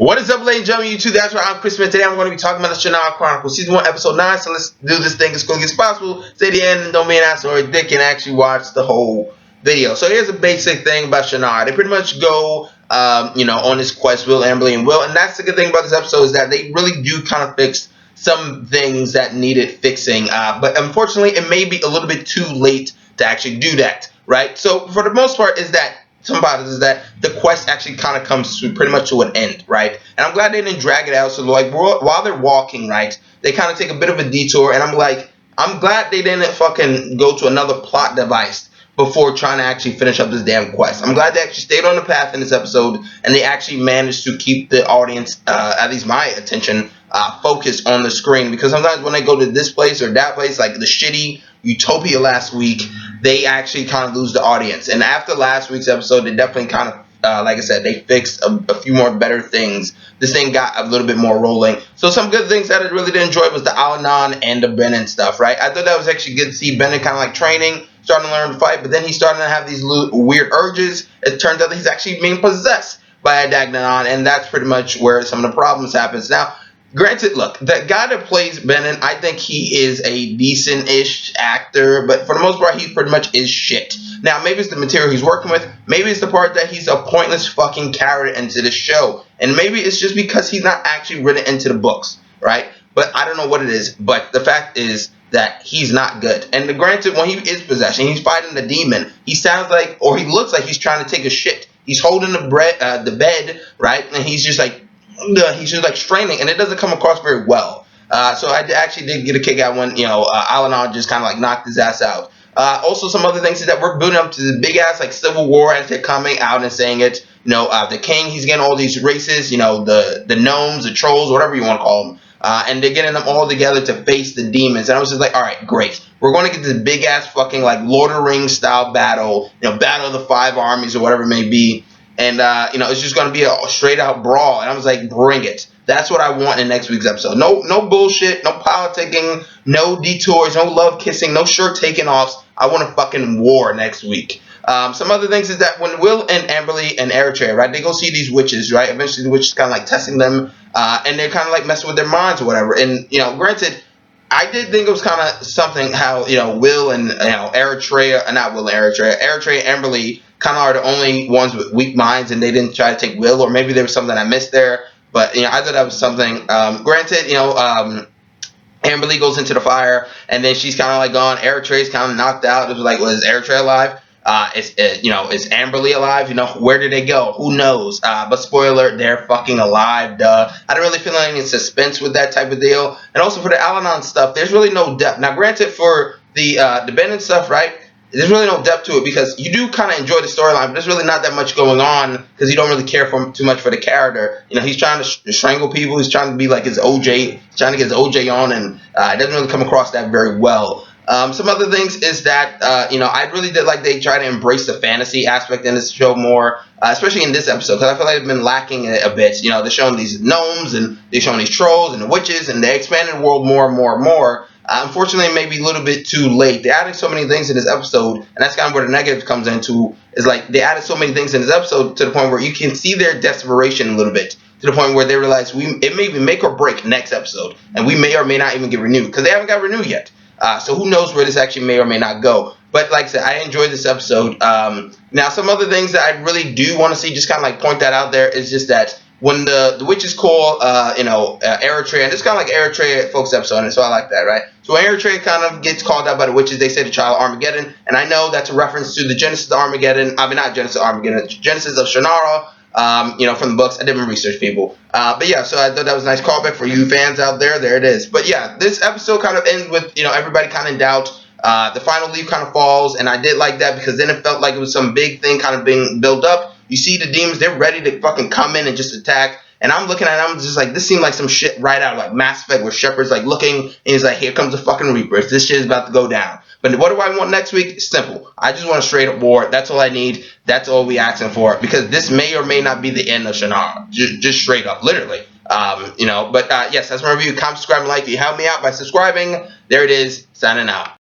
What is up, ladies and gentlemen, YouTube? That's right, I'm Chris, and today I'm going to be talking about the Shannara Chronicles, Season 1, Episode 9, so let's do this thing as quickly as possible. Stay to the end and don't be an ass or a dick and actually watch the whole video. So here's a basic thing about Shannara. They pretty much go, on this quest, Will, Amberly, and Will, and that's the good thing about this episode is that they really do kind of fix some things that needed fixing, but unfortunately, it may be a little bit too late to actually do that, right? So for the most part, is that the quest actually kind of comes to pretty much to an end, right? And I'm glad they didn't drag it out. So like while they're walking, right, they kind of take a bit of a detour, and I'm glad they didn't fucking go to another plot device before trying to actually finish up this damn quest. I'm glad they actually stayed on the path in this episode, and they actually managed to keep the audience, at least my attention, focused on the screen. Because sometimes when they go to this place or that place, like the shitty Utopia last week, they actually kind of lose the audience. And after last week's episode, they definitely kind of, like I said, they fixed a few more better things. This thing got a little bit more rolling. So some good things that I really did enjoy was the Al-Anon and the Benin stuff, right? I thought that was actually good to see Benin kind of like training, starting to learn to fight, but then he's starting to have these weird urges. It turns out that he's actually being possessed by a Dagnanon, and that's pretty much where some of the problems happens. Now, granted, look, the guy that plays Benin, I think he is a decent-ish actor, but for the most part, he pretty much is shit. Now, maybe it's the material he's working with, maybe it's the part that he's a pointless fucking character into the show, and maybe it's just because he's not actually written into the books, right? But I don't know what it is, but the fact is that he's not good. And granted, when he is possessed and he's fighting the demon, he sounds like, or he looks like he's trying to take a shit. He's holding the bed, right? And he's just like straining, and it doesn't come across very well. So I actually did get a kick out when, Al-Anon just kind of like knocked his ass out. Also, some other things is that we're building up to the big ass like civil war as they're coming out and saying it. The king, he's getting all these races, the gnomes, the trolls, whatever you want to call them. And they're getting them all together to face the demons. And I was just like, all right, great. We're going to get this big ass fucking like Lord of the Rings style battle, battle of the 5 armies or whatever it may be. And, it's just going to be a straight out brawl. And I was like, bring it. That's what I want in next week's episode. No bullshit, no politicking, no detours, no love kissing, no shirt taking offs. I want a fucking war next week. Some other things is that when Will and Amberly and Eritrea, right, they go see these witches, right? Eventually the witches kind of like testing them, and they're kind of like messing with their minds or whatever. And, granted, I did think it was kind of something how, Will and, Eritrea, not Will and Eritrea and Amberly kind of are the only ones with weak minds, and they didn't try to take Will, or maybe there was something I missed there. But, I thought that was something, granted, Amberly goes into the fire, and then she's kind of like gone. Eritrea's kind of knocked out. It was like, was Eritrea alive? Is Amberly alive? Where did they go? Who knows? But spoiler alert, they're fucking alive, duh. I don't really feel any suspense with that type of deal. And also for the Al-Anon stuff, there's really no depth. Now, granted, for the Benin stuff, right, there's really no depth to it because you do kind of enjoy the storyline, but there's really not that much going on because you don't really care too much for the character. He's trying to strangle people. He's trying to be like his OJ. He's trying to get his OJ on, and it doesn't really come across that very well. Some other things is that, I really did like they try to embrace the fantasy aspect in this show more, especially in this episode, because I feel like they've been lacking a bit. They're showing these gnomes, and they're showing these trolls and the witches, and they expanded the world more and more and more. Unfortunately, maybe a little bit too late. They added so many things in this episode, and that's kind of where the negative comes into, is like they added so many things in this episode to the point where you can see their desperation a little bit, to the point where they realize it may be make or break next episode, and we may or may not even get renewed, because they haven't got renewed yet. So who knows where this actually may or may not go. But like I said, I enjoyed this episode. Now, some other things that I really do want to see, just kind of like point that out there, is just that when the witches call, Eritrea, and it's kind of like Eritrea folks episode, and so I like that, right? So when Eritrea kind of gets called out by the witches, they say the child of Armageddon, and I know that's a reference to the Genesis of Armageddon. I mean, not Genesis of Armageddon, Genesis of Shannara. From the books. I did my research, people. But yeah, so I thought that was a nice callback for you fans out there. There it is. But yeah, this episode kind of ends with, everybody kind of in doubt. The final leaf kind of falls, and I did like that because then it felt like it was some big thing kind of being built up. You see the demons, they're ready to fucking come in and just attack. And I'm looking at it, I'm just like, this seemed like some shit right out of like Mass Effect, where Shepard's like looking, and he's like, here comes the fucking Reapers. This shit is about to go down. But what do I want next week? Simple. I just want a straight up war. That's all I need. That's all we asking for. Because this may or may not be the end of Shannara. Just straight up, literally. But yes, that's my review. Comment, subscribe, and like. You help me out by subscribing. There it is. Signing out.